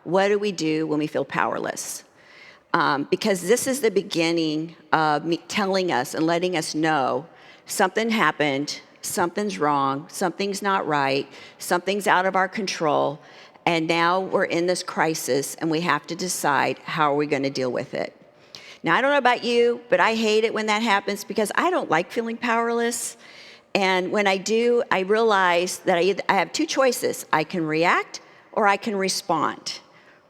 what do we do when we feel powerless? Because this is the beginning of me telling us and letting us know something happened, something's wrong, something's not right, something's out of our control, and now we're in this crisis and we have to decide how are we going to deal with it. Now, I don't know about you, but I hate it when that happens because I don't like feeling powerless. And when I do, I realize that I have two choices. I can react or I can respond.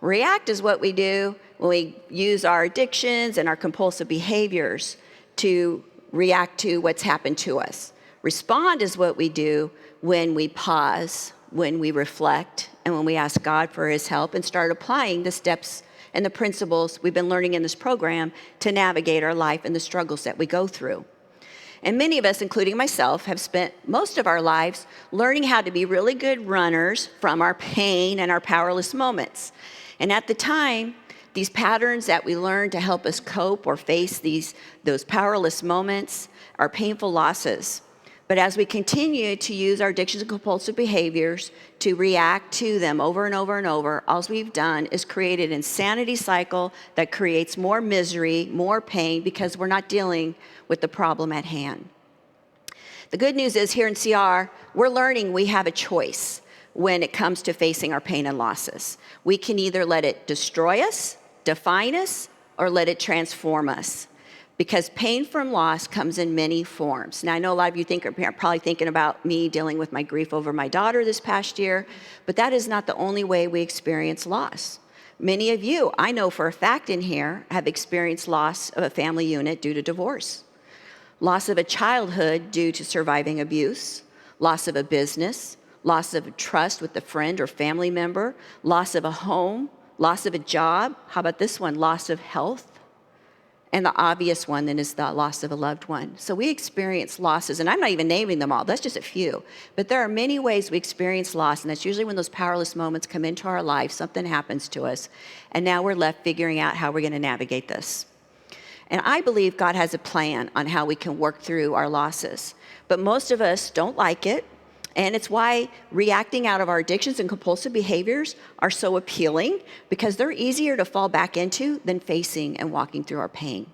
React is what we do when we use our addictions and our compulsive behaviors to react to what's happened to us. Respond is what we do when we pause, when we reflect, and when we ask God for his help and start applying the steps and the principles we've been learning in this program to navigate our life and the struggles that we go through. And many of us, including myself, have spent most of our lives learning how to be really good runners from our pain and our powerless moments. And at the time, these patterns that we learn to help us cope or face those powerless moments are painful losses. But as we continue to use our addictions and compulsive behaviors to react to them over and over and over, all we've done is create an insanity cycle that creates more misery, more pain, because we're not dealing with the problem at hand. The good news is here in CR, we're learning we have a choice when it comes to facing our pain and losses. We can either let it destroy us, define us, or let it transform us. Because pain from loss comes in many forms. Now, I know a lot of you are probably thinking about me dealing with my grief over my daughter this past year, but that is not the only way we experience loss. Many of you, I know for a fact in here, have experienced loss of a family unit due to divorce, loss of a childhood due to surviving abuse, loss of a business, loss of trust with a friend or family member, loss of a home, loss of a job. How about this one? Loss of health. And the obvious one then is the loss of a loved one. So we experience losses, and I'm not even naming them all, that's just a few. But there are many ways we experience loss, and that's usually when those powerless moments come into our life, something happens to us, and now we're left figuring out how we're going to navigate this. And I believe God has a plan on how we can work through our losses. But most of us don't like it, and it's why reacting out of our addictions and compulsive behaviors are so appealing, because they're easier to fall back into than facing and walking through our pain.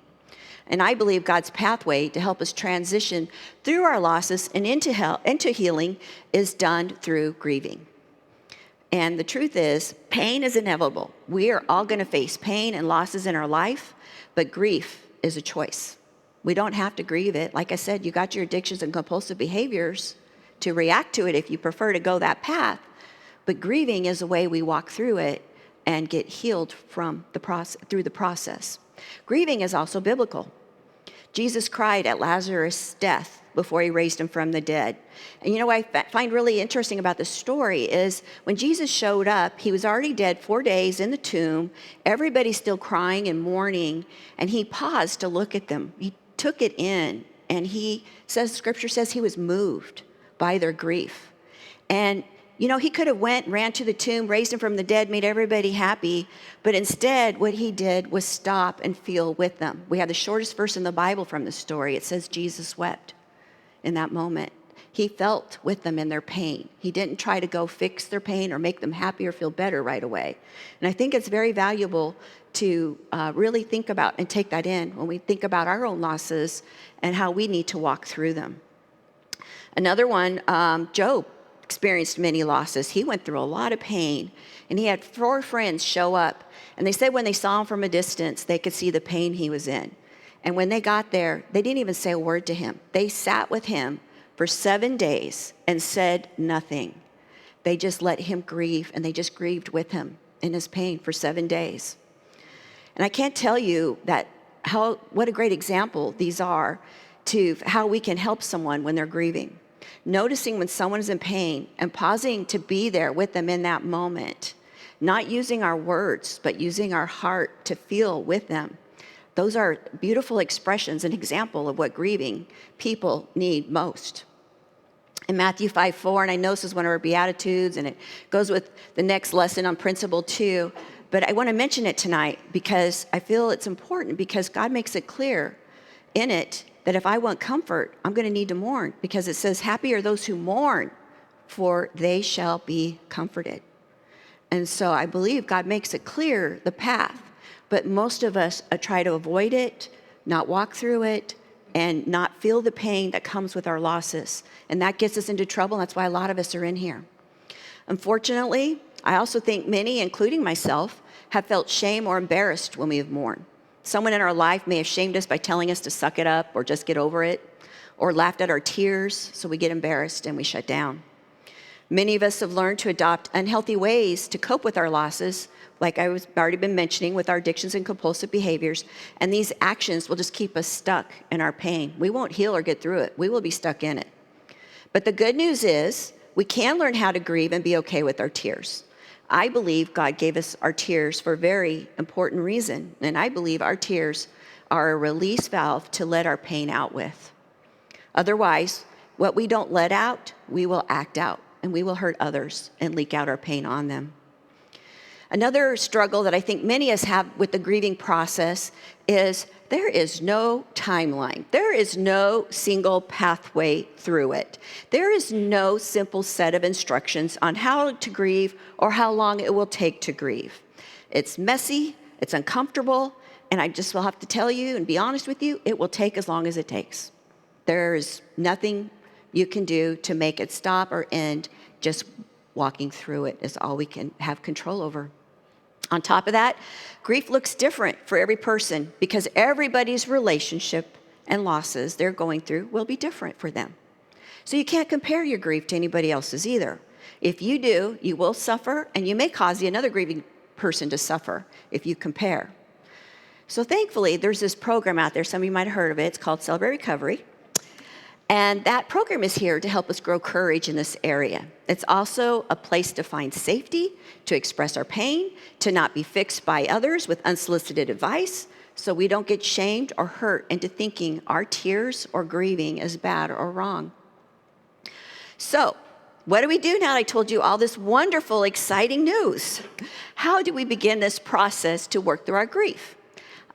And I believe God's pathway to help us transition through our losses and into healing is done through grieving. And the truth is, pain is inevitable. We are all going to face pain and losses in our life, but grief is a choice. We don't have to grieve it. Like I said, you got your addictions and compulsive behaviors to react to it if you prefer to go that path. But grieving is a way we walk through it and get healed from through the process. Grieving is also biblical. Jesus cried at Lazarus' death before he raised him from the dead. And you know what I find really interesting about this story is when Jesus showed up, he was already dead 4 days in the tomb. Everybody's still crying and mourning. And he paused to look at them. He took it in. And Scripture says he was moved by their grief. And you know, he could have ran to the tomb, raised him from the dead, made everybody happy, but instead what he did was stop and feel with them. We have the shortest verse in the Bible from the story. It says Jesus wept in that moment. He felt with them in their pain. He didn't try to go fix their pain or make them happy or feel better right away. And I think it's very valuable to really think about and take that in when we think about our own losses and how we need to walk through them. Another one, Job experienced many losses. He went through a lot of pain, and he had 4 friends show up, and they said when they saw him from a distance, they could see the pain he was in. And when they got there, they didn't even say a word to him. They sat with him for 7 days and said nothing. They just let him grieve, and they just grieved with him in his pain for 7 days. And I can't tell you what a great example these are to how we can help someone when they're grieving. Noticing when someone is in pain and pausing to be there with them in that moment, not using our words, but using our heart to feel with them. Those are beautiful expressions, an example of what grieving people need most. In Matthew 5:4, and I know this is one of our Beatitudes, and it goes with the next lesson on principle 2, but I want to mention it tonight because I feel it's important because God makes it clear in it that if I want comfort, I'm going to need to mourn, because it says, happy are those who mourn, for they shall be comforted. And so I believe God makes it clear, the path. But most of us try to avoid it, not walk through it, and not feel the pain that comes with our losses. And that gets us into trouble. That's why a lot of us are in here. Unfortunately, I also think many, including myself, have felt shame or embarrassed when we have mourned. Someone in our life may have shamed us by telling us to suck it up or just get over it, or laughed at our tears, so we get embarrassed and we shut down. Many of us have learned to adopt unhealthy ways to cope with our losses, like I've already been mentioning, with our addictions and compulsive behaviors, and these actions will just keep us stuck in our pain. We won't heal or get through it. We will be stuck in it. But the good news is we can learn how to grieve and be okay with our tears. I believe God gave us our tears for a very important reason, and I believe our tears are a release valve to let our pain out with. Otherwise, what we don't let out, we will act out, and we will hurt others and leak out our pain on them. Another struggle that I think many of us have with the grieving process is there is no timeline. There is no single pathway through it. There is no simple set of instructions on how to grieve or how long it will take to grieve. It's messy, it's uncomfortable, and I just will have to tell you and be honest with you, it will take as long as it takes. There is nothing you can do to make it stop or end. Just walking through it is all we can have control over. On top of that, grief looks different for every person because everybody's relationship and losses they're going through will be different for them. So you can't compare your grief to anybody else's either. If you do, you will suffer, and you may cause another grieving person to suffer if you compare. So thankfully, there's this program out there, some of you might have heard of it, it's called Celebrate Recovery. And that program is here to help us grow courage in this area. It's also a place to find safety, to express our pain, to not be fixed by others with unsolicited advice, so we don't get shamed or hurt into thinking our tears or grieving is bad or wrong. So, what do we do now that I told you all this wonderful, exciting news? How do we begin this process to work through our grief?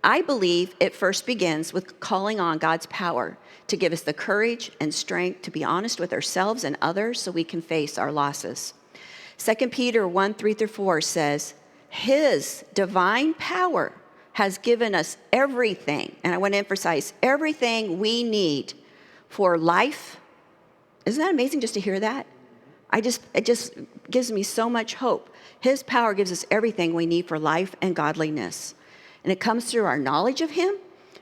I believe it first begins with calling on God's power to give us the courage and strength to be honest with ourselves and others so we can face our losses. 2 Peter 1:3-4 says, His divine power has given us everything, and I want to emphasize everything we need for life. Isn't that amazing just to hear that? It just gives me so much hope. His power gives us everything we need for life and godliness. And it comes through our knowledge of Him,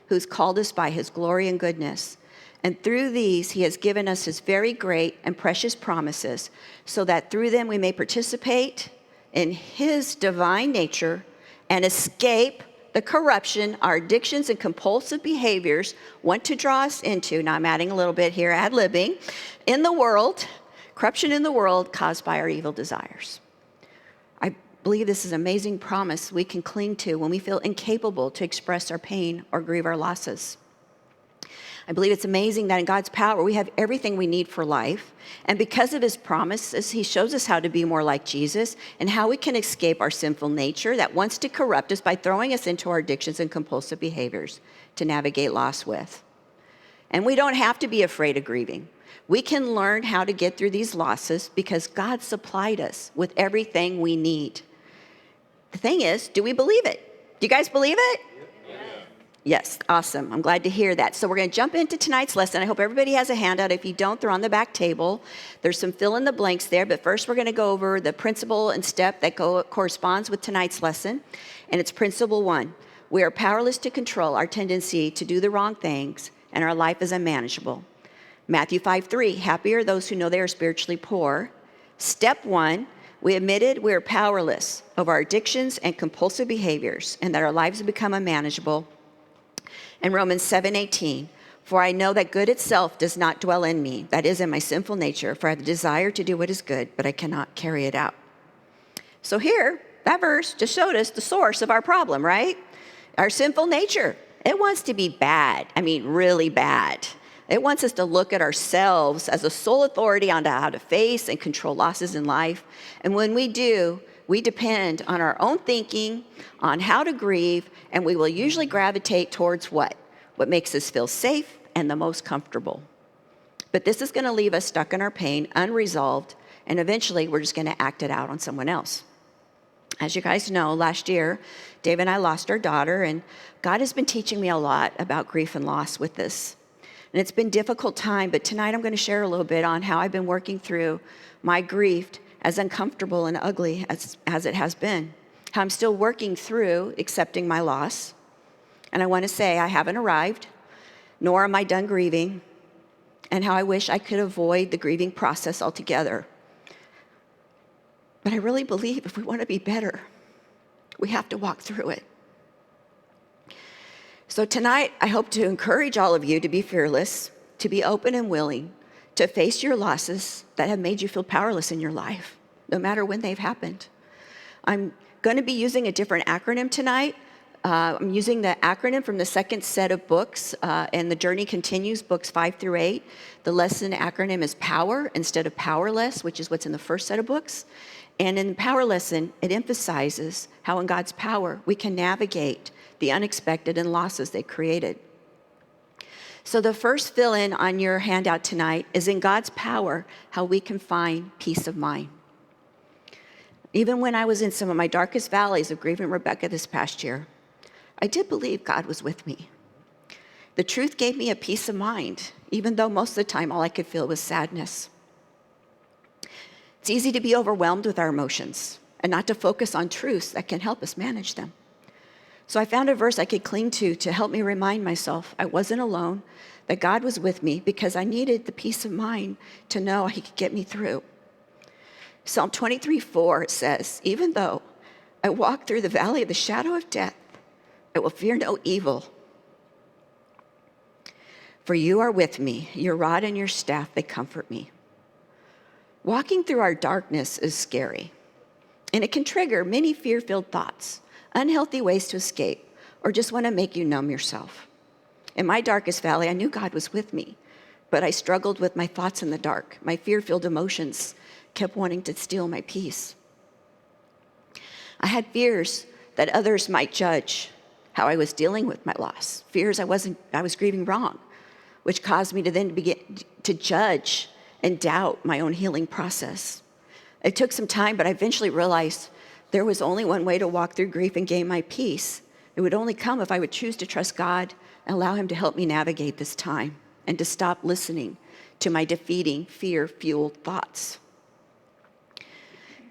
who's called us by His glory and goodness. And through these, He has given us His very great and precious promises, so that through them we may participate in His divine nature and escape the corruption our addictions and compulsive behaviors want to draw us into. Now I'm adding a little bit here, ad-libbing, in the world, corruption in the world caused by our evil desires. I believe this is an amazing promise we can cling to when we feel incapable to express our pain or grieve our losses. I believe it's amazing that in God's power, we have everything we need for life. And because of His promises, He shows us how to be more like Jesus and how we can escape our sinful nature that wants to corrupt us by throwing us into our addictions and compulsive behaviors to navigate loss with. And we don't have to be afraid of grieving. We can learn how to get through these losses because God supplied us with everything we need. The thing is, do we believe it? Do you guys believe it? Yes, awesome. I'm glad to hear that. So we're going to jump into tonight's lesson. I hope everybody has a handout. If you don't, they're on the back table. There's some fill in the blanks there, but first we're going to go over the principle and step that corresponds with tonight's lesson. And it's principle 1. We are powerless to control our tendency to do the wrong things, and our life is unmanageable. Matthew 5:3, happy are those who know they are spiritually poor. Step 1, we admitted we are powerless over our addictions and compulsive behaviors, and that our lives have become unmanageable. And Romans 7:18, for I know that good itself does not dwell in me, that is, in my sinful nature, for I have the desire to do what is good, but I cannot carry it out. So here, that verse just showed us the source of our problem, right? Our sinful nature. It wants to be bad. I mean, really bad. It wants us to look at ourselves as the sole authority on how to face and control losses in life. And when we do, we depend on our own thinking, on how to grieve, and we will usually gravitate towards what? What makes us feel safe and the most comfortable. But this is going to leave us stuck in our pain, unresolved, and eventually we're just going to act it out on someone else. As you guys know, last year, Dave and I lost our daughter, and God has been teaching me a lot about grief and loss with this. And it's been a difficult time, but tonight I'm going to share a little bit on how I've been working through my grief, as uncomfortable and ugly as it has been. How I'm still working through accepting my loss. And I want to say I haven't arrived, nor am I done grieving, and how I wish I could avoid the grieving process altogether. But I really believe if we want to be better, we have to walk through it. So tonight, I hope to encourage all of you to be fearless, to be open and willing to face your losses that have made you feel powerless in your life, no matter when they've happened. I'm going to be using a different acronym tonight. I'm using the acronym from the second set of books, and the journey continues, books 5 through 8. The lesson acronym is POWER instead of POWERLESS, which is what's in the first set of books. And in the POWER lesson, it emphasizes how in God's power we can navigate the unexpected and losses they created. So the first fill-in on your handout tonight is in God's power, how we can find peace of mind. Even when I was in some of my darkest valleys of grieving Rebecca this past year, I did believe God was with me. The truth gave me a peace of mind, even though most of the time all I could feel was sadness. It's easy to be overwhelmed with our emotions and not to focus on truths that can help us manage them. So I found a verse I could cling to help me remind myself I wasn't alone, that God was with me because I needed the peace of mind to know He could get me through. Psalm 23:4 says, even though I walk through the valley of the shadow of death, I will fear no evil. For you are with me, your rod and your staff, they comfort me. Walking through our darkness is scary, and it can trigger many fear-filled thoughts, unhealthy ways to escape, or just want to make you numb yourself. In my darkest valley, I knew God was with me, but I struggled with my thoughts in the dark. My fear-filled emotions kept wanting to steal my peace. I had fears that others might judge how I was dealing with my loss. Fears I was grieving wrong, which caused me to then begin to judge and doubt my own healing process. It took some time, but I eventually realized there was only one way to walk through grief and gain my peace. It would only come if I would choose to trust God and allow Him to help me navigate this time and to stop listening to my defeating, fear-fueled thoughts.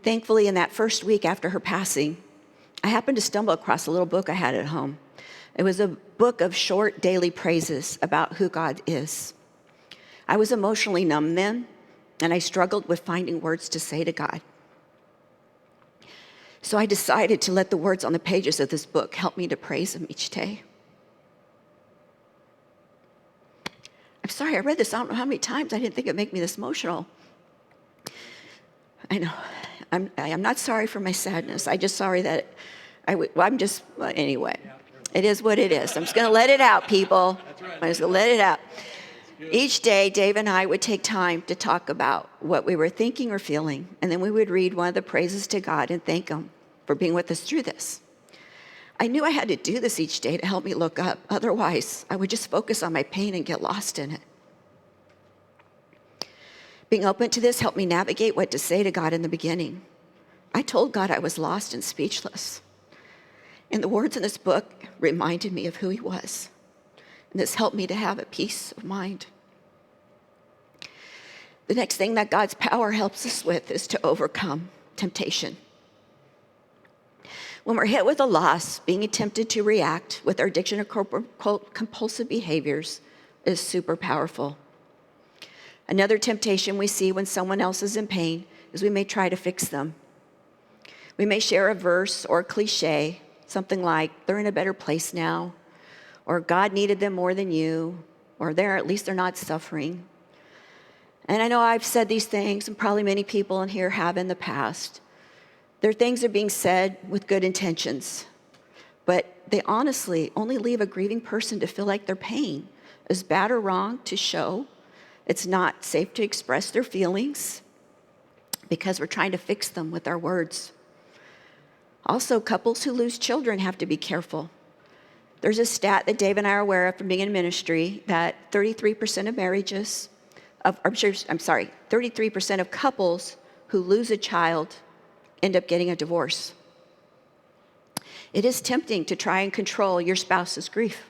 Thankfully, in that first week after her passing, I happened to stumble across a little book I had at home. It was a book of short daily praises about who God is. I was emotionally numb then, and I struggled with finding words to say to God. So I decided to let the words on the pages of this book help me to praise Him each day. I'm sorry, I read this, I don't know how many times. I didn't think it'd make me this emotional. I know. I'm not sorry for my sadness. I'm just sorry that anyway. It is what it is. I'm just going to let it out, people. I'm just going to let it out. Each day, Dave and I would take time to talk about what we were thinking or feeling, and then we would read one of the praises to God and thank Him for being with us through this. I knew I had to do this each day to help me look up. Otherwise, I would just focus on my pain and get lost in it. Being open to this helped me navigate what to say to God in the beginning. I told God I was lost and speechless. And the words in this book reminded me of who He was. And this helped me to have a peace of mind. The next thing that God's power helps us with is to overcome temptation. When we're hit with a loss, being tempted to react with our addiction or compulsive behaviors is super powerful. Another temptation we see when someone else is in pain is we may try to fix them. We may share a verse or a cliche, something like, they're in a better place now, or God needed them more than you, or at least they're not suffering. And I know I've said these things, and probably many people in here have in the past. Their things are being said with good intentions, but they honestly only leave a grieving person to feel like their pain is bad or wrong to show. It's not safe to express their feelings because we're trying to fix them with our words. Also, couples who lose children have to be careful. There's a stat that Dave and I are aware of from being in ministry that 33% of 33% of couples who lose a child end up getting a divorce. It is tempting to try and control your spouse's grief.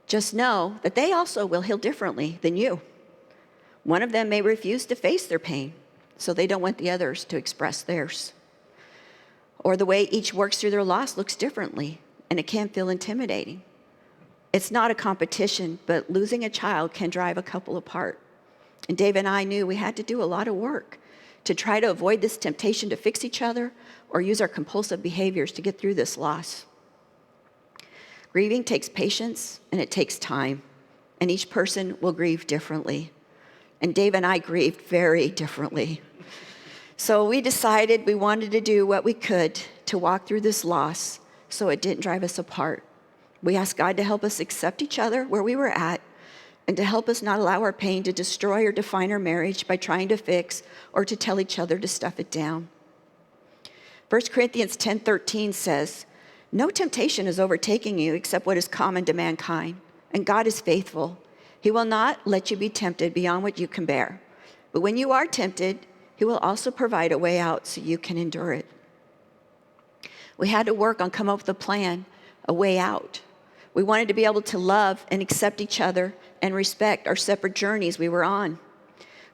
Just know that they also will heal differently than you. One of them may refuse to face their pain, so they don't want the others to express theirs. Or the way each works through their loss looks differently, and it can feel intimidating. It's not a competition, but losing a child can drive a couple apart. And Dave and I knew we had to do a lot of work to try to avoid this temptation to fix each other or use our compulsive behaviors to get through this loss. Grieving takes patience and it takes time, and each person will grieve differently. And Dave and I grieved very differently. So we decided we wanted to do what we could to walk through this loss so it didn't drive us apart. We asked God to help us accept each other where we were at and to help us not allow our pain to destroy or define our marriage by trying to fix or to tell each other to stuff it down. 1 Corinthians 10:13 says, "No temptation is overtaking you except what is common to mankind, and God is faithful. He will not let you be tempted beyond what you can bear. But when you are tempted, he will also provide a way out so you can endure it." We had to work on coming up with a plan, a way out. We wanted to be able to love and accept each other and respect our separate journeys we were on.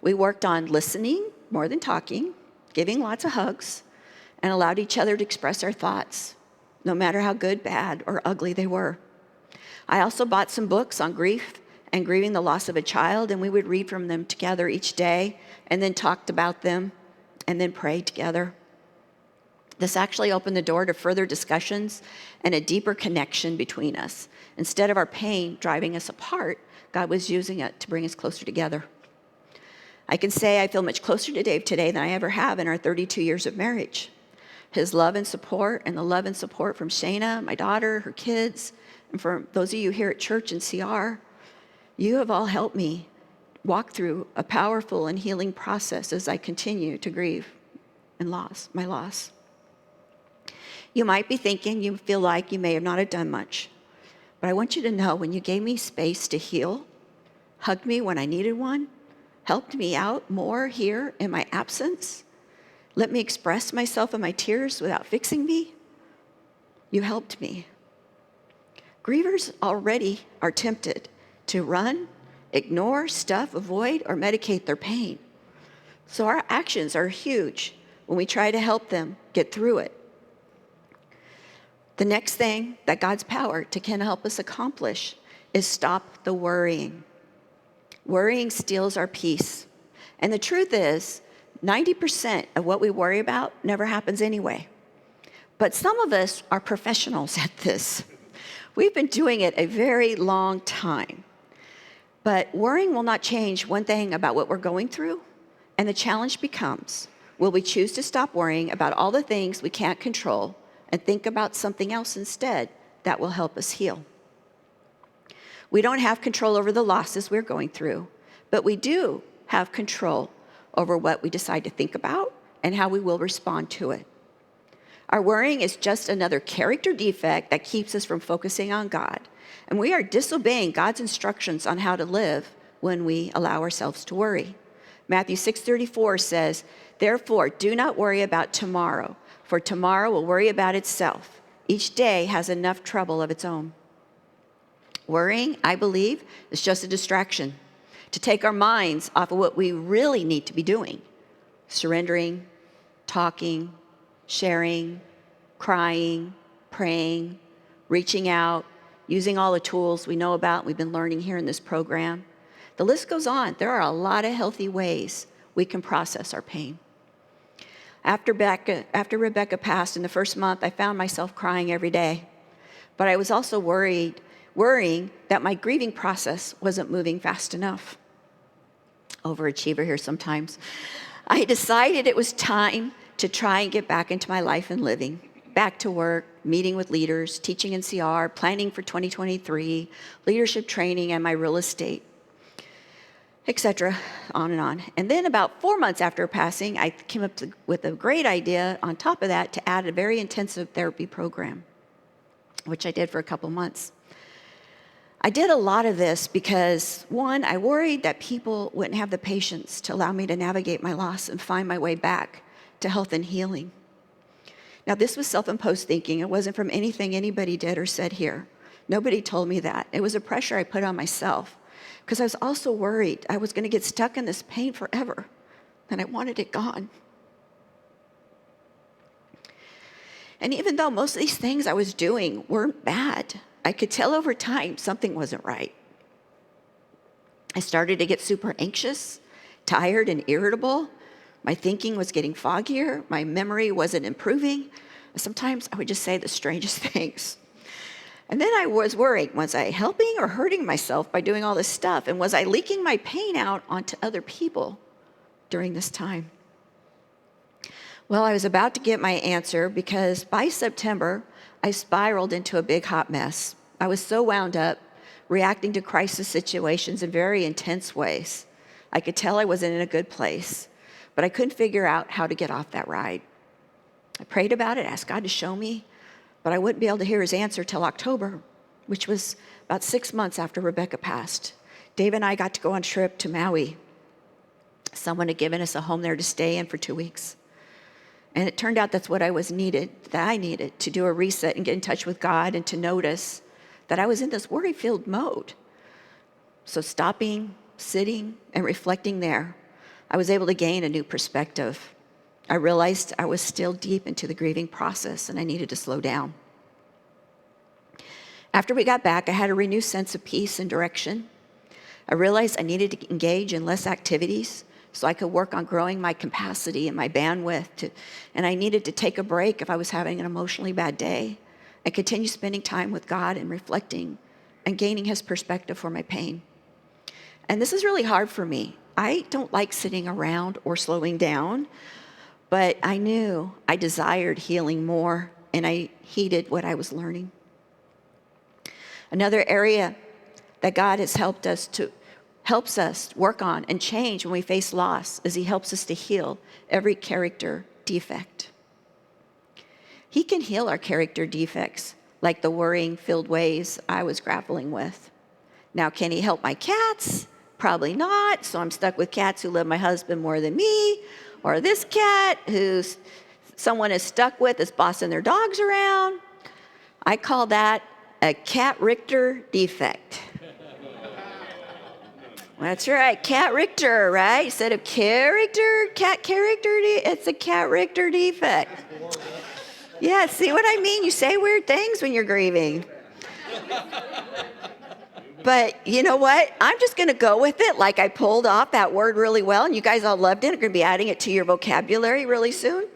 We worked on listening more than talking, giving lots of hugs, and allowed each other to express our thoughts, no matter how good, bad, or ugly they were. I also bought some books on grief and grieving the loss of a child, and we would read from them together each day, and then talked about them, and then pray together. This actually opened the door to further discussions and a deeper connection between us. Instead of our pain driving us apart, God was using it to bring us closer together. I can say I feel much closer to Dave today than I ever have in our 32 years of marriage. His love and support, and the love and support from Shayna, my daughter, her kids, and for those of you here at church and CR, you have all helped me walk through a powerful and healing process as I continue to grieve and my loss. You might be thinking you feel like you may have not have done much, but I want you to know when you gave me space to heal, hugged me when I needed one, helped me out more here in my absence, let me express myself in my tears without fixing me, you helped me. Grievers already are tempted to run, ignore, stuff, avoid, or medicate their pain. So our actions are huge when we try to help them get through it. The next thing that God's power can help us accomplish is stop the worrying. Worrying steals our peace. And the truth is, 90% of what we worry about never happens anyway. But some of us are professionals at this. We've been doing it a very long time. But worrying will not change one thing about what we're going through. And the challenge becomes, will we choose to stop worrying about all the things we can't control and think about something else instead that will help us heal? We don't have control over the losses we're going through, but we do have control over what we decide to think about and how we will respond to it. Our worrying is just another character defect that keeps us from focusing on God, and we are disobeying God's instructions on how to live when we allow ourselves to worry. Matthew 6:34 says, "Therefore, do not worry about tomorrow, for tomorrow will worry about itself. Each day has enough trouble of its own." Worrying, I believe, is just a distraction to take our minds off of what we really need to be doing. Surrendering, talking, sharing, crying, praying, reaching out, using all the tools we know about, we've been learning here in this program. The list goes on. There are a lot of healthy ways we can process our pain. After Rebecca passed in the first month, I found myself crying every day. But I was also worrying that my grieving process wasn't moving fast enough. Overachiever here sometimes. I decided it was time to try and get back into my life and living. Back to work, meeting with leaders, teaching in CR, planning for 2023, leadership training, and my real estate, etc., on and on. And then about 4 months after passing, I came up with a great idea on top of that to add a very intensive therapy program, which I did for a couple months. I did a lot of this because, one, I worried that people wouldn't have the patience to allow me to navigate my loss and find my way back to health and healing. Now, this was self-imposed thinking. It wasn't from anything anybody did or said here. Nobody told me that. It was a pressure I put on myself because I was also worried I was going to get stuck in this pain forever, and I wanted it gone. And even though most of these things I was doing weren't bad, I could tell over time something wasn't right. I started to get super anxious, tired, and irritable. My thinking was getting foggier. My memory wasn't improving. Sometimes I would just say the strangest things. And then I was worried, was I helping or hurting myself by doing all this stuff? And was I leaking my pain out onto other people during this time? Well, I was about to get my answer because by September, I spiraled into a big hot mess. I was so wound up, reacting to crisis situations in very intense ways. I could tell I wasn't in a good place, but I couldn't figure out how to get off that ride. I prayed about it, asked God to show me, but I wouldn't be able to hear his answer till October, which was about 6 months after Rebecca passed. Dave and I got to go on a trip to Maui. Someone had given us a home there to stay in for 2 weeks. And it turned out that's what I needed to do a reset and get in touch with God and to notice that I was in this worry-filled mode. So stopping, sitting, and reflecting there, I was able to gain a new perspective. I realized I was still deep into the grieving process and I needed to slow down. After we got back, I had a renewed sense of peace and direction. I realized I needed to engage in less activities so I could work on growing my capacity and my bandwidth. And I needed to take a break if I was having an emotionally bad day and continue spending time with God and reflecting and gaining his perspective for my pain. And this is really hard for me. I don't like sitting around or slowing down, but I knew I desired healing more and I heeded what I was learning. Another area that God has helps us work on and change when we face loss is he helps us to heal every character defect. He can heal our character defects, like the worrying-filled ways I was grappling with. Now, can he help my cats? Probably not, so I'm stuck with cats who love my husband more than me, or this cat who someone is stuck with is bossing their dogs around. I call that a Cat Richter defect. That's right, Cat Richter, right? Instead of character, cat character, it's a Cat Richter defect. Yeah, see what I mean? You say weird things when you're grieving. But you know what? I'm just going to go with it like I pulled off that word really well, and you guys all loved it. I'm going to be adding it to your vocabulary really soon.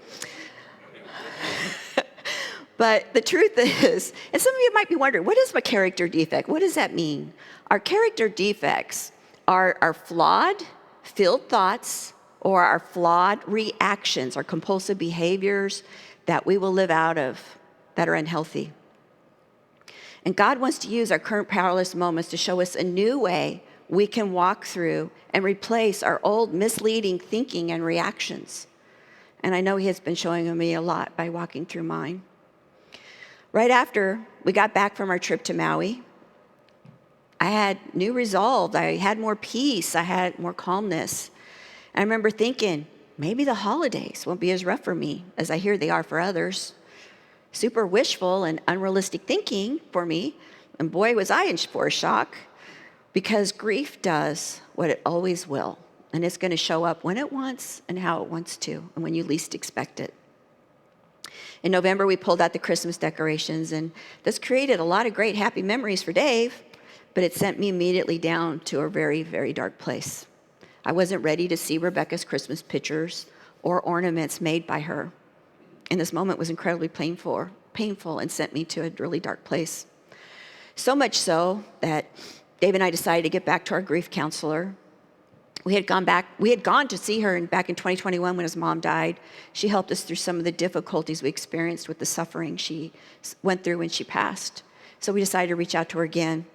But the truth is, and some of you might be wondering, what is my character defect? What does that mean? Our character defects are our flawed, filled thoughts or our flawed reactions, our compulsive behaviors that we will live out of that are unhealthy. And God wants to use our current powerless moments to show us a new way we can walk through and replace our old misleading thinking and reactions. And I know he has been showing me a lot by walking through mine. Right after we got back from our trip to Maui, I had new resolve. I had more peace. I had more calmness. I remember thinking, maybe the holidays won't be as rough for me as I hear they are for others. Super wishful and unrealistic thinking for me. And boy, was I in for a shock, because grief does what it always will. And it's going to show up when it wants and how it wants to, and when you least expect it. In November, we pulled out the Christmas decorations, and this created a lot of great happy memories for Dave, but it sent me immediately down to a very, very dark place. I wasn't ready to see Rebecca's Christmas pictures or ornaments made by her. And this moment was incredibly painful and sent me to a really dark place. So much so that Dave and I decided to get back to our grief counselor. We had gone to see her back in 2021 when his mom died. She helped us through some of the difficulties we experienced with the suffering she went through when she passed. So we decided to reach out to her again.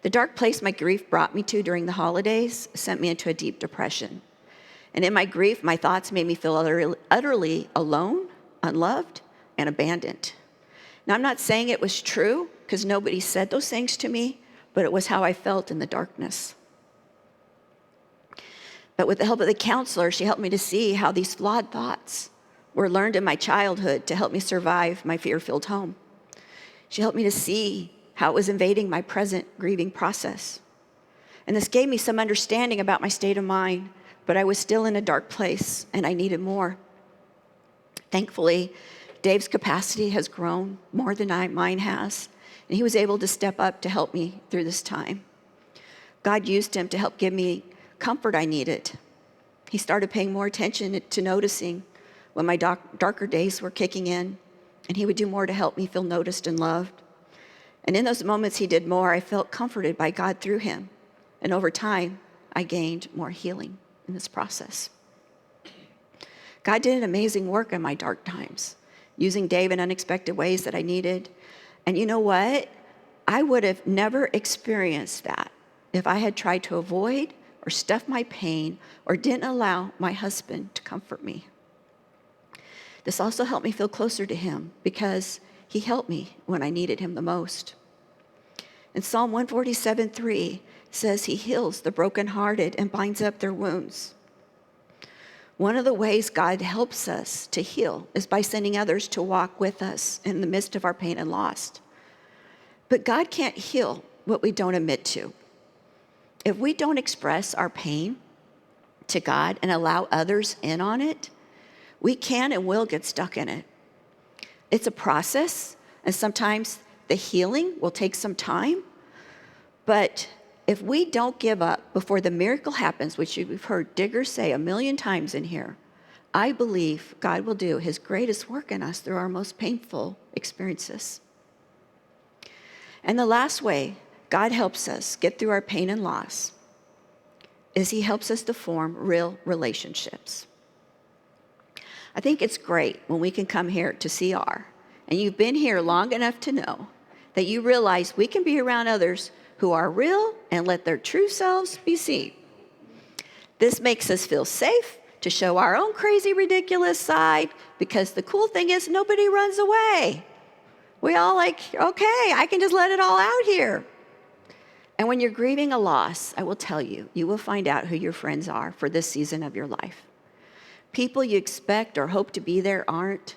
The dark place my grief brought me to during the holidays sent me into a deep depression. And in my grief, my thoughts made me feel utterly alone, unloved, and abandoned. Now, I'm not saying it was true, because nobody said those things to me, but it was how I felt in the darkness. But with the help of the counselor, she helped me to see how these flawed thoughts were learned in my childhood to help me survive my fear-filled home. She helped me to see how it was invading my present grieving process. And this gave me some understanding about my state of mind, but I was still in a dark place and I needed more. Thankfully, Dave's capacity has grown more than mine has, and he was able to step up to help me through this time. God used him to help give me comfort I needed. He started paying more attention to noticing when my darker days were kicking in, and he would do more to help me feel noticed and loved. And in those moments he did more, I felt comforted by God through him. And over time, I gained more healing in this process. God did an amazing work in my dark times, using Dave in unexpected ways that I needed. And you know what? I would have never experienced that if I had tried to avoid or stuff my pain or didn't allow my husband to comfort me. This also helped me feel closer to him because he helped me when I needed him the most. In Psalm 147:3 says he heals the brokenhearted and binds up their wounds. One of the ways God helps us to heal is by sending others to walk with us in the midst of our pain and loss. But God can't heal what we don't admit to. If we don't express our pain to God and allow others in on it, we can and will get stuck in it. It's a process, and sometimes the healing will take some time. But if we don't give up before the miracle happens, which you've heard Digger say 1,000,000 times in here, I believe God will do his greatest work in us through our most painful experiences. And the last way God helps us get through our pain and loss is he helps us to form real relationships. I think it's great when we can come here to CR, and you've been here long enough to know that you realize we can be around others who are real and let their true selves be seen. This makes us feel safe to show our own crazy, ridiculous side, because the cool thing is nobody runs away. We all okay, I can just let it all out here. And when you're grieving a loss, I will tell you, you will find out who your friends are for this season of your life. People you expect or hope to be there aren't,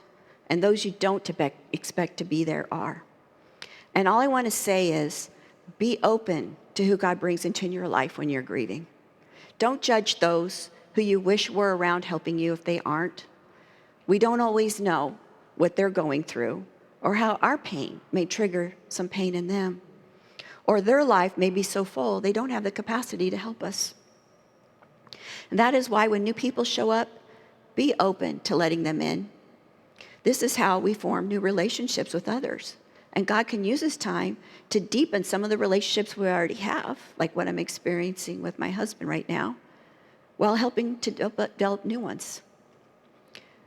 and those you don't expect to be there are. And all I want to say is, be open to who God brings into your life when you're grieving. Don't judge those who you wish were around helping you if they aren't. We don't always know what they're going through or how our pain may trigger some pain in them. Or their life may be so full they don't have the capacity to help us. And that is why when new people show up, be open to letting them in. This is how we form new relationships with others. And God can use this time to deepen some of the relationships we already have, like what I'm experiencing with my husband right now, while helping to develop new ones.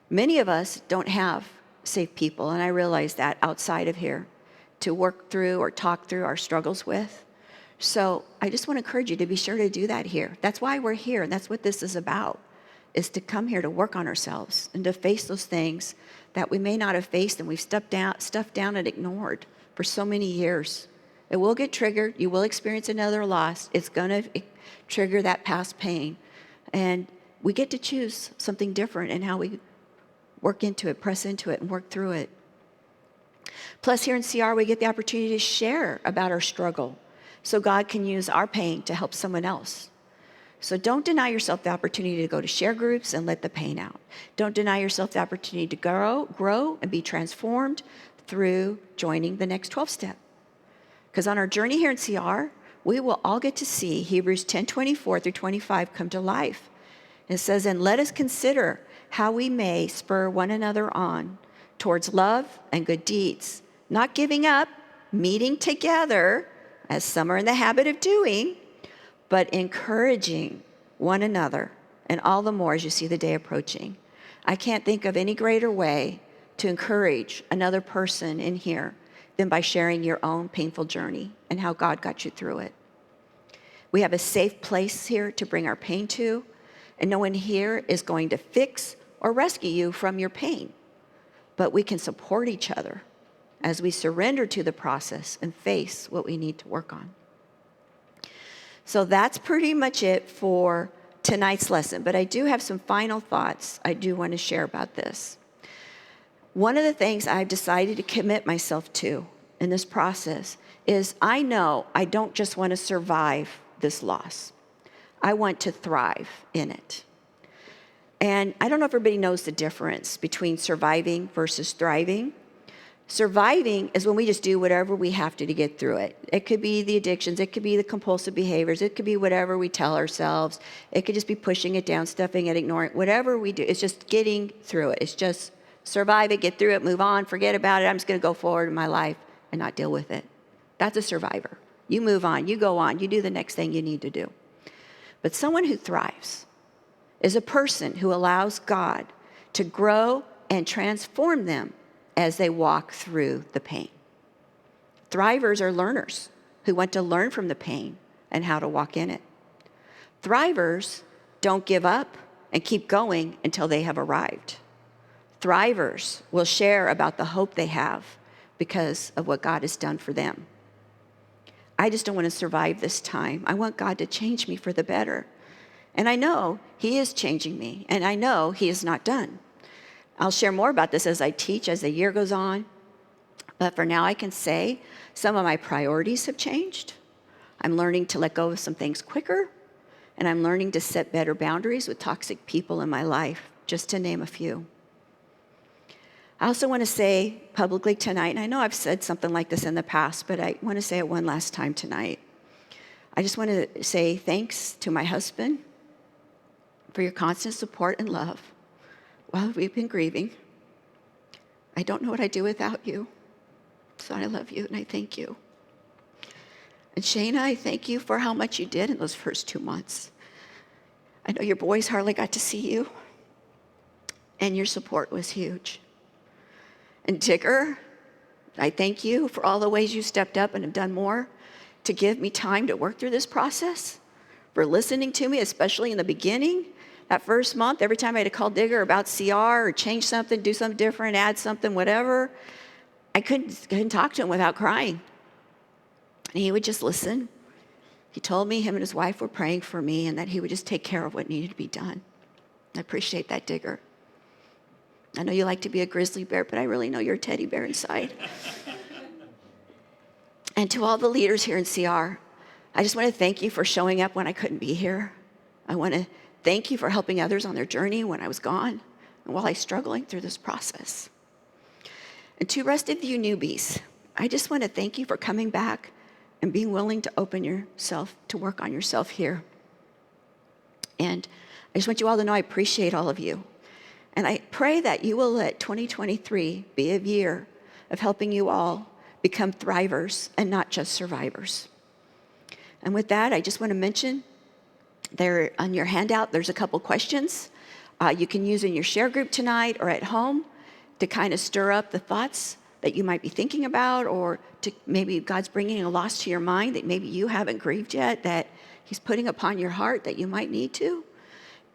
Many of us don't have safe people, and I realize that outside of here, to work through or talk through our struggles with. So I just want to encourage you to be sure to do that here. That's why we're here, and that's what this is about, is to come here to work on ourselves and to face those things that we may not have faced and we've stuffed down and ignored for so many years. It will get triggered. You will experience another loss. It's going to trigger that past pain. And we get to choose something different in how we work into it, press into it, and work through it. Plus, here in CR, we get the opportunity to share about our struggle so God can use our pain to help someone else. So don't deny yourself the opportunity to go to share groups and let the pain out. Don't deny yourself the opportunity to grow and be transformed through joining the next 12 step. Because on our journey here in CR, we will all get to see Hebrews 10:24 through 25 come to life. It says, and let us consider how we may spur one another on towards love and good deeds, not giving up, meeting together, as some are in the habit of doing, but encouraging one another, and all the more as you see the day approaching. I can't think of any greater way to encourage another person in here than by sharing your own painful journey and how God got you through it. We have a safe place here to bring our pain to, and no one here is going to fix or rescue you from your pain. But we can support each other as we surrender to the process and face what we need to work on. So that's pretty much it for tonight's lesson. But I do have some final thoughts I do want to share about this. One of the things I've decided to commit myself to in this process is I know I don't just want to survive this loss. I want to thrive in it. And I don't know if everybody knows the difference between surviving versus thriving. Surviving is when we just do whatever we have to get through it. It could be the addictions, it could be the compulsive behaviors, it could be whatever we tell ourselves. It could just be pushing it down, stuffing it, ignoring it, whatever we do. It's just getting through it. It's just survive it, get through it, move on, forget about it. I'm just going to go forward in my life and not deal with it. That's a survivor. You move on, you go on, you do the next thing you need to do. But someone who thrives is a person who allows God to grow and transform them as they walk through the pain. Thrivers are learners who want to learn from the pain and how to walk in it. Thrivers don't give up and keep going until they have arrived. Thrivers will share about the hope they have because of what God has done for them. I just don't want to survive this time. I want God to change me for the better. And I know He is changing me, and I know He is not done. I'll share more about this as I teach, as the year goes on. But for now, I can say some of my priorities have changed. I'm learning to let go of some things quicker, and I'm learning to set better boundaries with toxic people in my life, just to name a few. I also want to say publicly tonight, and I know I've said something like this in the past, but I want to say it one last time tonight. I just want to say thanks to my husband for your constant support and love while we've been grieving. I don't know what I'd do without you, so I love you and I thank you. And Shayna, I thank you for how much you did in those first 2 months. I know your boys hardly got to see you, and your support was huge. And Tigger, I thank you for all the ways you stepped up and have done more to give me time to work through this process, for listening to me, especially in the beginning. That first month, every time I had to call Digger about CR or change something, do something different, add something, whatever, I couldn't talk to him without crying. And he would just listen. He told me him and his wife were praying for me and that he would just take care of what needed to be done. I appreciate that, Digger. I know you like to be a grizzly bear, but I really know you're a teddy bear inside. And to all the leaders here in CR, I just want to thank you for showing up when I couldn't be here. I want to thank you for helping others on their journey when I was gone and while I was struggling through this process. And to the rest of you newbies, I just want to thank you for coming back and being willing to open yourself, to work on yourself here. And I just want you all to know I appreciate all of you. And I pray that you will let 2023 be a year of helping you all become thrivers and not just survivors. And with that, I just want to mention there on your handout, there's a couple questions you can use in your share group tonight or at home to kind of stir up the thoughts that you might be thinking about, or to maybe God's bringing a loss to your mind that maybe you haven't grieved yet, that He's putting upon your heart that you might need to.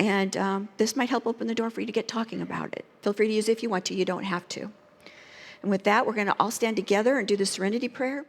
And this might help open the door for you to get talking about it. Feel free to use it if you want to. You don't have to. And with that, we're going to all stand together and do the serenity prayer.